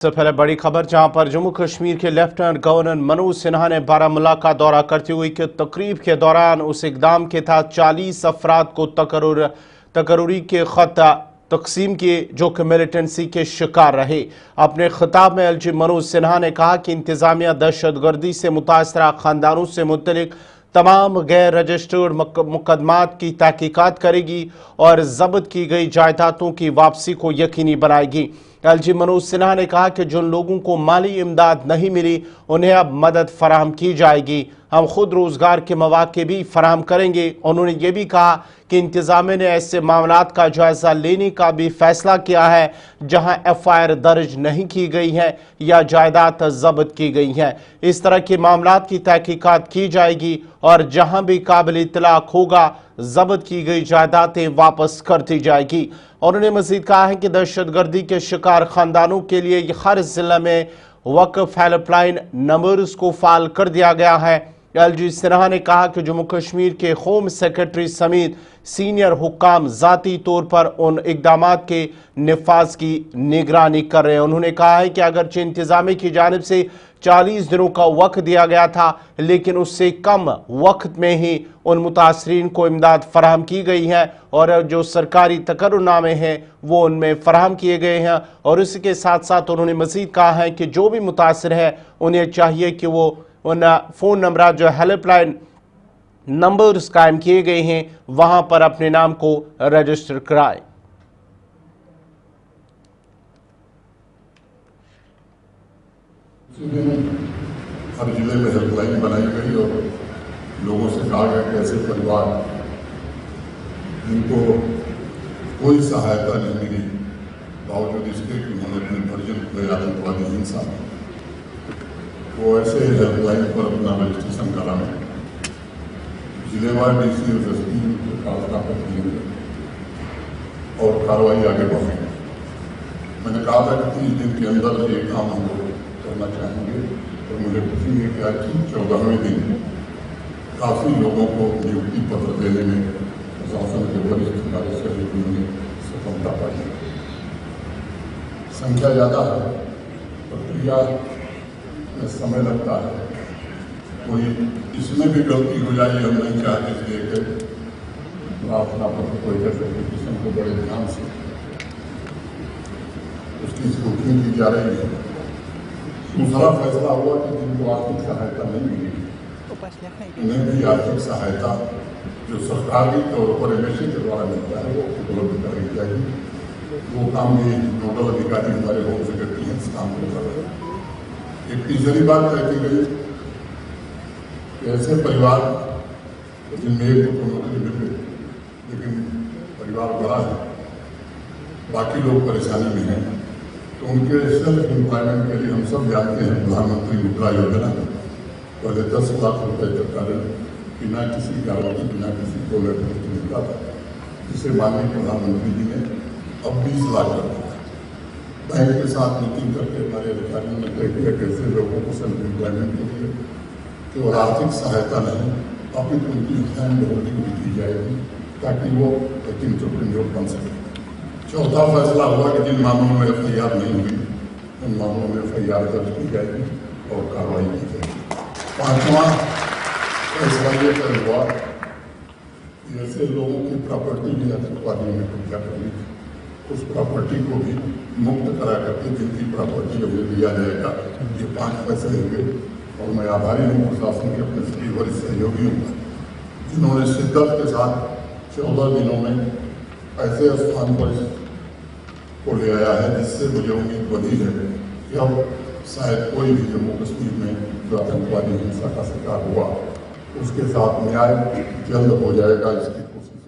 सबसे पहले बड़ी खबर, जहां पर जम्मू कश्मीर के लेफ्टिनेंट गवर्नर मनोज सिन्हा ने बारामूला का दौरा करते हुए कि तकरीब के दौरान उस इकदाम के तहत 40 अफराद को तकरूरी के खत तकसीम किए जो कि मिलिटेंसी के शिकार रहे। अपने खिताब में एलजी मनोज सिन्हा ने कहा कि इंतजामिया दहशतगर्दी से मुतासरा खानदानों से मुतल्लिक तमाम गैर रजिस्टर्ड मुकदमात की तहकीकात करेगी और जब्त की गई जायदादों की वापसी को यकीनी बनाएगी। एलजी मनोज सिन्हा ने कहा कि जिन लोगों को माली इमदाद नहीं मिली उन्हें अब मदद फराहम की जाएगी। हम खुद रोजगार के मौके भी फराहम करेंगे। उन्होंने ये भी कहा कि इंतजामिया ने ऐसे मामलात का जायजा लेने का भी फैसला किया है जहां एफआईआर दर्ज नहीं की गई है या जायदाद जब्त की गई है। इस तरह के मामलात की तहकीकात की जाएगी और जहां भी काबिल इत्तलाक होगा जब्त की गई जायदादें वापस कर दी जाएगी। उन्होंने मजीद कहा है कि दहशतगर्दी के शिकार खानदानों के लिए हर जिला में वक्फ हेल्पलाइन नंबर्स को फाल कर दिया गया है। एलजी सिन्हा ने कहा कि जम्मू कश्मीर के होम सेक्रेटरी समेत सीनियर हुक्काम जाती तौर पर उन इकदामात के निफाज की निगरानी कर रहे हैं। उन्होंने कहा है कि अगरचे इंतजामिया की जानिब से 40 दिनों का वक्त दिया गया था, लेकिन उससे कम वक्त में ही उन मुतासरीन को इमदाद फराहम की गई है और जो सरकारी तकर्रुरनामे हैं वो उनमें फराहम किए गए हैं। और इसके साथ साथ उन्होंने मजीद कहा है कि जो भी मुतासर है उन्हें चाहिए कि वो उन फ़ोन नंबर जो हेल्पलाइन नंबर्स कायम किए गए हैं वहां पर अपने नाम को रजिस्टर कराएं। हर जिले में हेल्पलाइन बनाई गई और लोगों से कहा गया कि ऐसे परिवार जिनको कोई सहायता नहीं मिली बावजूद इसके कि उन्होंने अपने परिजन को आतंकवादी हिंसा में वो ऐसे हेल्पलाइन पर अपना रजिस्ट्रेशन कराने जिलेवार डीसी और एसपी को प्रार्थना दिए और कार्रवाई आगे बढ़ेगी। मैंने कहा था कि 30 दिन के अंदर ये काम हम लोग करना चाहेंगे और मुझे खुशी है कि आज 14वें दिन काफ़ी लोगों को नियुक्ति पत्र देने में प्रशासन के वरिष्ठ कार्यकारी ने सफलता पाई। संख्या ज़्यादा है, प्रक्रिया में समय लगता है, कोई इसमें भी गलती हो जाए हम नहीं चाहते, इसलिए कि प्रार्थना पत्र को एप्लीकेशन को बड़े ध्यान से उसकी स्क्रूटनी की जा रही है। दूसरा फैसला हुआ कि जिनको आर्थिक सहायता नहीं मिली उन्हें भी आर्थिक सहायता जो सरकारी तौर पर एमएससी के द्वारा मिलता है वो उपलब्ध कराई जाएगी। वो काम ये नोडल अधिकारी हमारे होम सेक्रेटरी हैं, इस काम को कर रहे हैं। एक तीसरी बात तय की गई कि ऐसे परिवार जिनमें एक को नौकरी मिल गई लेकिन परिवार बड़ा है, बाकी लोग परेशानी में हैं, तो उनके सेल्फ एम्प्लॉयमेंट के लिए हम सब जानते हैं प्रधानमंत्री मुद्रा योजना पहले 10 लाख रुपए तक का बिना किसी गारंटी बिना किसी कोलेटरल मिलता था, जिसे माननीय प्रधानमंत्री जी ने अब 20 लाख कर दिया। बैंक के साथ मीटिंग करके हमारे अधिकारियों ने तय किया कैसे लोगों को सेल्फ एम्प्लॉयमेंट के लिए केवल आर्थिक सहायता नहीं अपितु उनकी हैंड होल्डिंग भी की जाएगी ताकि वो एक एंटरप्रेन्योर बन सके। चौथा फैसला हुआ कि जिन मामलों में एफआईआर नहीं हुई उन मामलों में एफआईआर दर्ज की जाएगी और कार्रवाई की जाएगी। पांचवा फैसला ये तय हुआ जैसे लोगों की प्रॉपर्टी भी आतंकवादियों ने कब्जा कर ली, उस प्रॉपर्टी को भी मुक्त करा करके जिनकी प्रॉपर्टी उन्हें दिया जाएगा। ये 5 फैसले हुए और मैं आभारी हूँ प्रशासन के अपने सभी वरिष्ठ सहयोगियों का जिन्होंने शिद्दत के साथ 14 दिनों में ऐसे स्थान पर को ले आया है जिससे मुझे उम्मीद बनी है कि अब शायद कोई भी जम्मू कश्मीर में जो आतंकवादी हिंसा का शिकार हुआ उसके साथ न्याय जल्द हो जाएगा, इसकी कोशिश